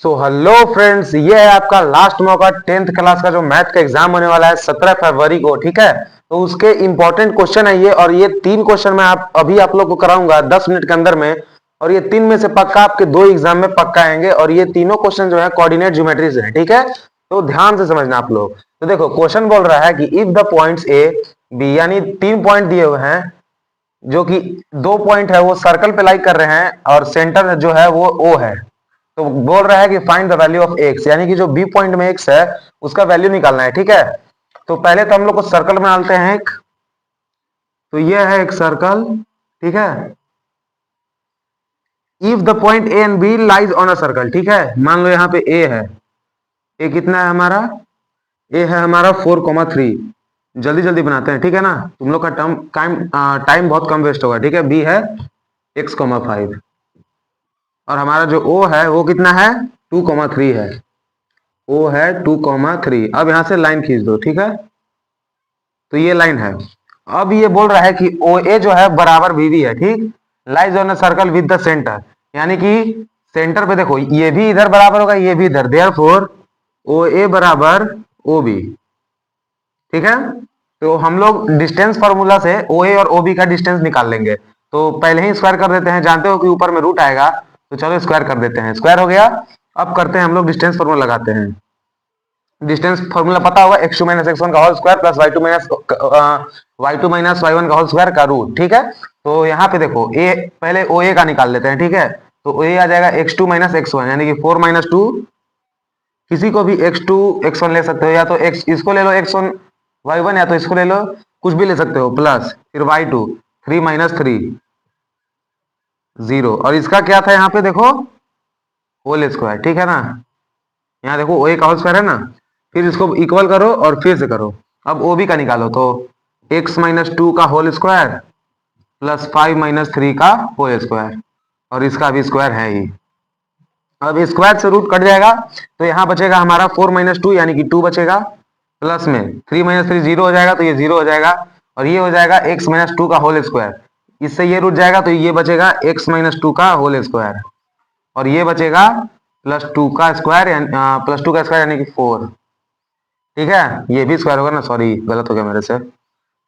So hello friends, ये है आपका लास्ट मौका 10th क्लास का जो मैथ का एग्जाम होने वाला है 17 फरवरी को। ठीक है, तो उसके इंपॉर्टेंट क्वेश्चन है ये, और ये 3 क्वेश्चन मैं आप लोग को कराऊंगा 10 मिनट के अंदर में। और ये 3 में से पक्का आपके 2 एग्जाम में पक्का आएंगे, और ये तीनों क्वेश्चन जो है कोऑर्डिनेट ज्योमेट्री से है। ठीक है, तो ध्यान से समझना आप लोग। तो देखो, क्वेश्चन बोल रहा है कि if the points A B, यानी 3 पॉइंट दिए हुए हैं, जो कि 2 पॉइंट है वो सर्कल पे लाई कर रहे हैं, और सेंटर जो है वो ओ है। तो बोल रहा है कि find the value of x, यानी कि जो बी पॉइंट में एक्स है उसका वैल्यू निकालना है। ठीक है, तो पहले तो हम लोग को सर्कल बना लेते हैं एक। तो ये है एक सर्कल। ठीक है, if the point A and B lies on a circle. ठीक है, मान लो यहाँ पे ए है। ए कितना है हमारा? ए है हमारा 4,3। जल्दी जल्दी बनाते हैं, ठीक है ना, तुम लोग का टाइम बहुत कम वेस्ट होगा। ठीक है, बी है x,5, और हमारा जो ओ है वो कितना है? 2,3 है। ओ है 2,3। अब यहां से लाइन खींच दो। ठीक है, तो ये लाइन है। अब ये बोल रहा है कि ओ ए जो है बराबर बीबी है। ठीक, lies on a circle with the centre, यानी कि सेंटर पे देखो, ये भी इधर बराबर होगा, ये भी इधर, देयरफॉर ओ ए बराबर ओ बी। ठीक है, तो हम लोग डिस्टेंस फार्मूला से ओ ए और ओ बी का डिस्टेंस निकाल लेंगे। तो पहले ही स्क्वायर कर देते हैं, जानते हो कि ऊपर में रूट आएगा, तो चलो स्क्वायर कर देते हैं। स्क्वायर हो गया। अब करते हैं हम लोग डिस्टेंस फार्मूला लगाते हैं। डिस्टेंस फॉर्मूला पता होगा, x2 माइनस x1 का whole square plus y2 minus y1 का होल स्क्वायर का रूट। ठीक है, तो यहाँ पे देखो, ए पहले ओ ए का निकाल लेते हैं। ठीक है, तो ओ ए आ जाएगा x2 माइनस x1, यानी कि 4 माइनस 2। किसी को भी x2 x1 ले सकते हो, या तो x इसको ले लो x1 y1, या तो इसको ले लो, कुछ भी ले सकते हो, प्लस फिर y2 3 माइनस 3 0, और इसका क्या था यहाँ पे देखो, होल स्क्वायर। ठीक है ना, यहाँ देखो ओ ए का होल स्क्वायर है ना, फिर इसको इक्वल करो और फिर से करो। अब ओ बी का निकालो, तो x माइनस 2 का होल स्क्वायर प्लस 5 माइनस 3 का होल स्क्वायर, और इसका भी स्क्वायर है ही। अब स्क्वायर से रूट कट जाएगा, तो यहाँ बचेगा हमारा 4 माइनस 2, यानी कि 2 बचेगा, प्लस में 3 माइनस 3 0 हो जाएगा, तो ये 0 हो जाएगा, और ये हो जाएगा x माइनस 2 का होल स्क्वायर। इससे ये रूट जाएगा, तो ये बचेगा x माइनस 2 का होल स्क्वायर, और ये बचेगा +2 का स्क्वायर, +2 का स्क्वायर यानी कि 4। ठीक है, ये भी स्क्वायर होगा ना, सॉरी गलत हो गया मेरे से,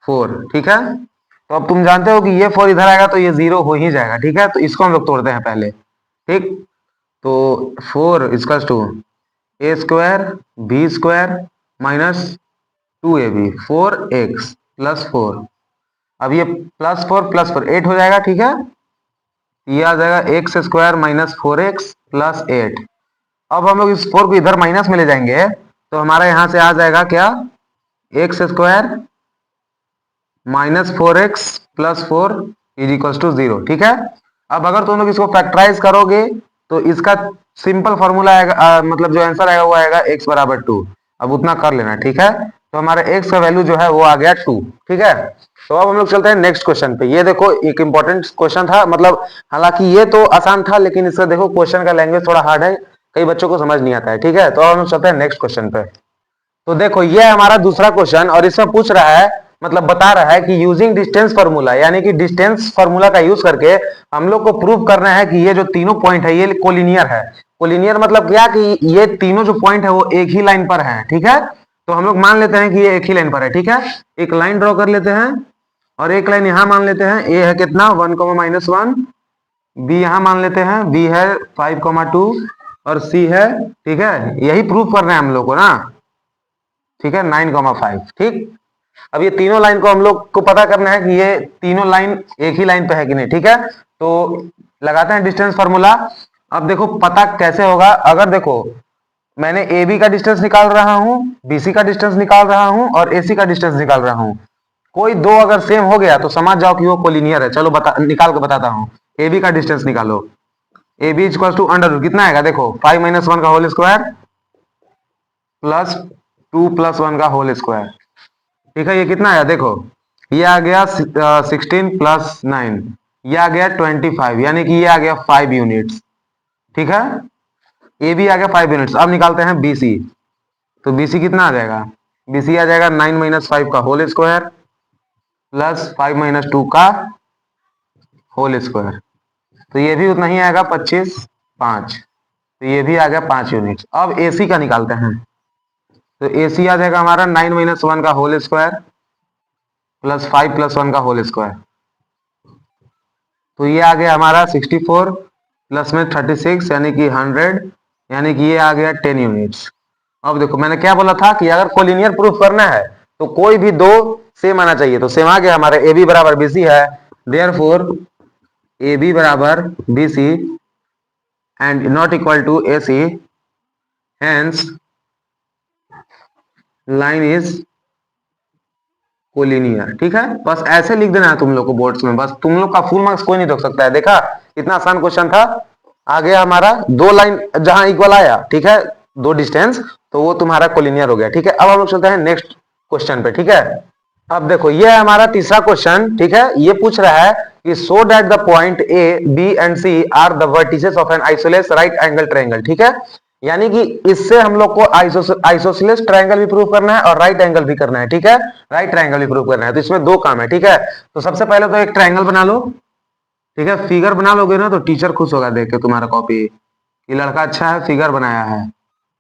4। ठीक है, तो अब तुम जानते हो कि ये 4 इधर आएगा तो ये 0 हो ही जाएगा। ठीक है, तो इसको हम लोग तोड़ते हैं पहले। ठीक, तो 4 equals to a square b square minus 2ab 4x plus 4। अब ये +4 +4 8 हो जाएगा। ठीक है, ये आ जाएगा x square minus 4x plus 8। अब हम लोग इस 4 को इधर माइनस में ले जाएंगे, तो हमारा यहां से आ जाएगा क्या, x square minus 4x plus 4 is equal to 0। ठीक है, अब अगर तुम लोग इसको फैक्टराइज करोगे, तो इसका सिंपल फॉर्मूला आएगा, मतलब जो आंसर आएगा वो आएगा x बराबर 2। अब उतना कर लेना। ठीक है, तो हमारा x का वैल्यू जो है वो आ गया 2। ठीक है, तो अब हम लोग चलते हैं नेक्स्ट क्वेश्चन पे। ये देखो, एक इंपॉर्टेंट क्वेश्चन था, मतलब हालांकि ये तो आसान था, लेकिन इसका देखो क्वेश्चन का लैंग्वेज थोड़ा हार्ड है, कई बच्चों को समझ नहीं आता है। ठीक है, तो अब हम लोग चलते हैं नेक्स्ट क्वेश्चन पे। तो देखो, ये है हमारा दूसरा क्वेश्चन, और इसमें पूछ रहा है, मतलब बता रहा है कि यूजिंग डिस्टेंस फार्मूला, यानी कि डिस्टेंस फार्मूला का यूज करके हम लोग को प्रूव करना है कि ये जो तीनों पॉइंट है ये कोलिनियर है। कोलिनियर मतलब क्या, कि ये तीनों जो पॉइंट है वो एक ही लाइन पर है। ठीक है, तो हम लोग मान लेते हैं कि ये एक ही लाइन पर है। ठीक है, एक लाइन ड्रॉ कर लेते हैं, और एक लाइन यहां मान लेते हैं, ए है कितना 1,-1, बी यहां मान लेते हैं, बी है 5,2, और सी है। ठीक है, यही प्रूफ करना है हम लोग को ना। ठीक है, 9,5। ठीक, अब ये तीनों लाइन को हम लोग को पता करना है कि ये तीनों लाइन एक ही लाइन पे है कि नहीं। ठीक है, तो लगाते हैं डिस्टेंस फार्मूला। अब देखो पता कैसे होगा, अगर देखो मैंने ए बी का डिस्टेंस निकाल रहा हूं, बीसी का डिस्टेंस निकाल रहा हूं, और एसी का डिस्टेंस निकाल रहा हूं, कोई दो अगर सेम हो गया तो समझ जाओ कि वो कोलिनियर है। चलो निकाल के बताता हूं। ए बी का डिस्टेंस निकालो, A B equal to under root कितना आएगा, देखो 5-1 का होल स्क्वायर प्लस 2 + 1 का होल स्क्वायर। ठीक है, ये कितना आया देखो, ये आ गया 16 + 9, ये आ गया 25, यानी कि ये आ गया 5 यूनिट्स। ठीक है, ए बी आ गया 5 यूनिट्स। अब निकालते हैं बीसी, तो बीसी कितना आ जाएगा, बीसी आ जाएगा 9-5 का होल स्क्वायर प्लस 5-2 का होल स्क्वायर, तो ये भी उतना ही आएगा 25 5। तो ये भी आ गया 5 यूनिट। अब AC का निकालते हैं। तो AC आ जाएगा हमारा 9 - 1 का होल स्क्वायर प्लस 5 + 1 का होल स्क्वायर। तो ये आ गया हमारा 64 प्लस में 36 यानी कि 100, यानी कि ये आ गया 10 यूनिट्स। अब देखो मैंने क्या बोला था कि अगर कोलिनियर प्रूफ करना है तो कोई भी दो सेम आना चाहिए। तो सेम आ गया हमारे AB बराबर BC है, देयरफॉर AB बराबर BC and not equal to AC, hence line is collinear. ठीक है, बस ऐसे लिख देना है तुम लोग को बोर्ड्स में, बस तुम लोग का फुल मार्क्स कोई नहीं रोक सकता है। देखा कितना आसान क्वेश्चन था। आ गया हमारा दो लाइन जहां इक्वल आया, ठीक है, दो डिस्टेंस, तो वो तुम्हारा कोलिनियर हो गया। ठीक है, अब हम लोग चलते हैं नेक्स्ट क्वेश्चन पे। ठीक है, अब देखो ये है हमारा तीसरा क्वेश्चन। ठीक है, ये पूछ रहा है कि so that the point A, B and C are the vertices of an isosceles right angle triangle. ठीक है, यानी कि इससे हम लोग को आइसोसेलेस ट्रायंगल भी प्रूव करना है और राइट एंगल भी करना है। ठीक है, राइट ट्रायंगल भी प्रूव करना है, तो इसमें दो काम है। ठीक है, तो सबसे पहले तो एक ट्रायंगल बना लो। ठीक है, फिगर बना लोगे ना तो टीचर खुश होगा देख के तुम्हारा कॉपी, ये लड़का अच्छा है, फिगर बनाया है।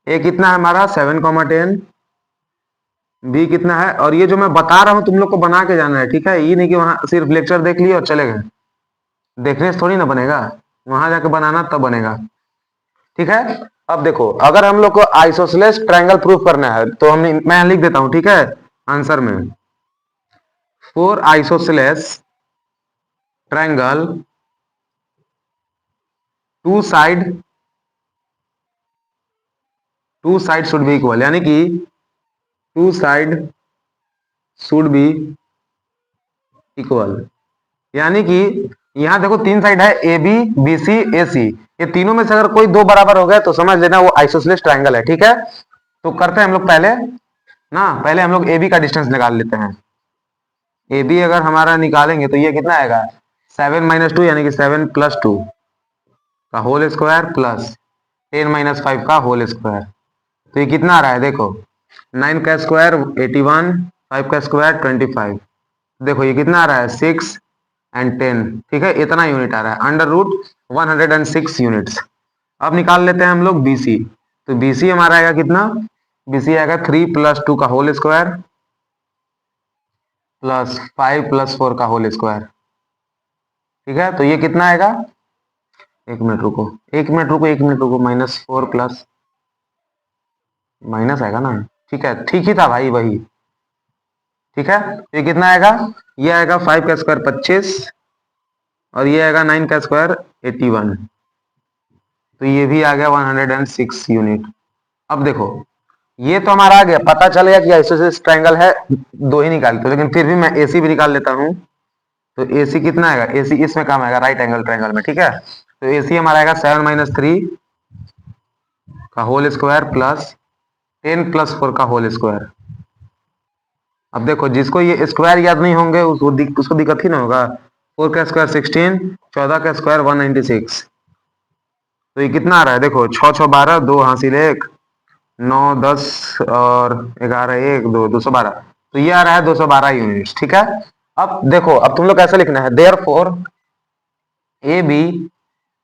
ए कितना है हमारा 7, 10, बी कितना है, और ये जो मैं बता रहा हूं तुम लोग को बना के जाना है। ठीक है, ये नहीं कि वहां सिर्फ लेक्चर देख लिए और चले गए, देखने से थोड़ी ना बनेगा, वहां जाके बनाना तब बनेगा। ठीक है, अब देखो अगर हम लोग को आइसोसेलेस ट्रायंगल प्रूफ करना है तो मैं लिख देता हूं। ठीक है, आंसर में for isosceles triangle two side should be equal, यानी कि two side should be equal, यानी कि यहां देखो तीन साइड है AB BC AC, ये तीनों में से अगर कोई दो बराबर हो गए तो समझ लेना वो आइसोसेलेस ट्रायंगल है। ठीक है, तो करते हैं हम लोग पहले ना, पहले हम लोग AB का डिस्टेंस निकाल लेते हैं। AB अगर हमारा निकालेंगे तो ये कितना आएगा 7 - 2 यानी कि 7 + 2 का होल स्क्वायर प्लस 10 - 5 का होल स्क्वायर। तो ये कितना आ रहा है देखो 9 का स्क्वायर 81, 5 का स्क्वायर 25। देखो ये कितना आ रहा है 6 एंड 10। ठीक है, इतना यूनिट आ रहा है, √106 यूनिट्स। अब निकाल लेते हैं हम लोग BC। तो BC हमारा आएगा कितना, BC आएगा 3 + 2 का होल स्क्वायर प्लस 5 + 4 का होल स्क्वायर। ठीक है, तो ये कितना आएगा, एक मिनट रुको, एक मिनट रुको, एक मिनट रुको, -4 प्लस माइनस आएगा ना। ठीक है, ठीक ही था भाई वही। ठीक है, ये कितना आएगा, ये आएगा 5 का स्क्वायर 25 और ये आएगा 9 का स्क्वायर 81। तो ये भी आ गया 106 यूनिट। अब देखो ये तो हमारा आ गया, पता चल गया कि आइसोसेलेस ट्रायंगल है, दो ही निकालते, लेकिन फिर भी मैं AC भी निकाल लेता हूं। तो AC कितना आएगा, AC इसमें काम आएगा राइट एंगल ट्रायंगल में। ठीक है, तो AC हमारा आएगा 7 - 3 का होल स्क्वायर प्लस 10 + 4 का होल स्क्वायर। अब देखो जिसको ये स्क्वायर याद नहीं होंगे उसको दिक्कत ही ना होगा। 4 का स्क्वायर 16, 14 का स्क्वायर 196। तो ये कितना आ रहा है देखो 6 6 12, 2 हासिल 1, 9 10 और 11 1 2, 212। तो ये आ रहा है 212 यूनिट्स। ठीक है, अब देखो अब तुम लोग कैसे लिखना है, therefore AB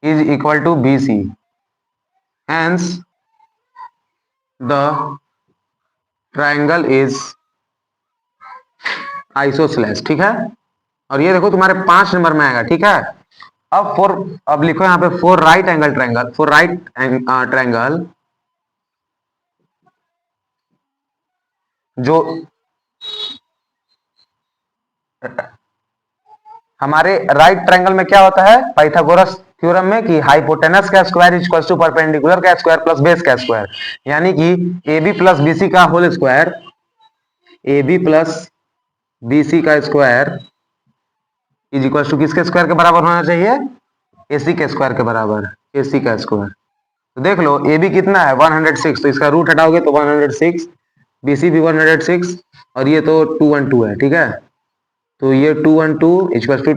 is equal to BC, hence the triangle is isosceles. ठीक है, और ये देखो तुम्हारे 5 नंबर में आएगा। ठीक है, अब लिखो यहाँ पे for right angle triangle, for right triangle जो हमारे राइट ट्रायंगल में क्या होता है पाइथागोरस थ्योरम में कि हाइपोटेनस का square is equal to perpendicular का स्क्वायर प्लस बेस का स्क्वायर, यानी कि AB + BC का होल स्क्वायर, AB + BC का स्क्वायर इज इक्वल टू किसके स्क्वायर के बराबर होना चाहिए, AC के स्क्वायर के बराबर, AC का स्क्वायर। तो देख लो AB कितना है 106, तो इसका रूट हटाओगे तो 106, BC भी 106 और ये तो 212 है। ठीक है, तो ये 212 इक्वल टू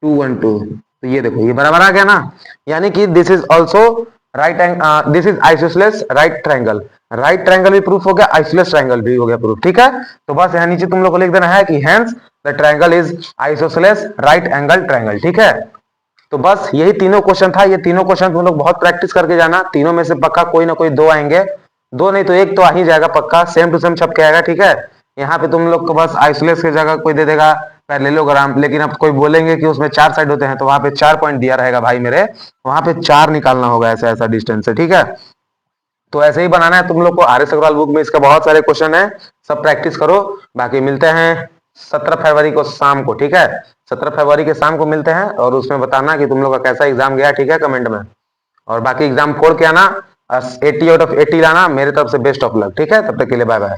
212, तो ये देखो ये बराबर आ गया ना, यानी कि this is also this is isosceles right triangle. Right triangle भी प्रूफ हो गया, आइसोसेलेस ट्रायंगल भी हो गया प्रूफ। ठीक है, तो बस यहाँ नीचे तुम लोग को लिख देना है कि hence the triangle is isosceles right angle triangle. ठीक है, तो बस यही तीनों क्वेश्चन था। ये तीनों क्वेश्चन तुम लोग बहुत प्रैक्टिस करके जाना, तीनों में से पक्का कोई ना कोई दो आएंगे, दो नहीं तो एक तो आ ही जाएगा पक्का, सेम टू सेम छप के आएगा। ठीक है, यहाँ पे तुम लोग को बस आइसोलेस की जगह कोई दे देगा पैरेललोग्राम, लेकिन अब कोई बोलेंगे कि उसमें 4 साइड होते हैं, तो वहां पे 4 पॉइंट दिया रहेगा भाई मेरे, वहां पे 4 निकालना होगा ऐसा ऐसा डिस्टेंस है। ठीक है, तो ऐसे ही बनाना है तुम लोग को। आर एस अग्रवाल बुक में इसका बहुत सारे क्वेश्चन है, सब प्रैक्टिस करो। बाकी मिलते हैं 17 फरवरी को शाम को। ठीक है, 17 फरवरी के शाम को मिलते हैं, और उसमें बताना कि तुम लोग का कैसा एग्जाम गया। ठीक है, कमेंट में। और बाकी एग्जाम फोड़ के आना, 80 आउट ऑफ 80 लाना। मेरे तरफ से बेस्ट ऑफ लक। ठीक है, तब तक के लिए बाय बाय।